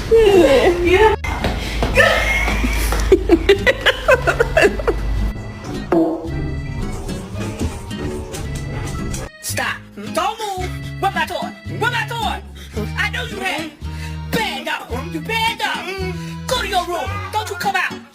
Stop. Don't move. Where my toy? Where my toy? I know you had. Bad dog. You bad dog. Go to your room. Don't you come out.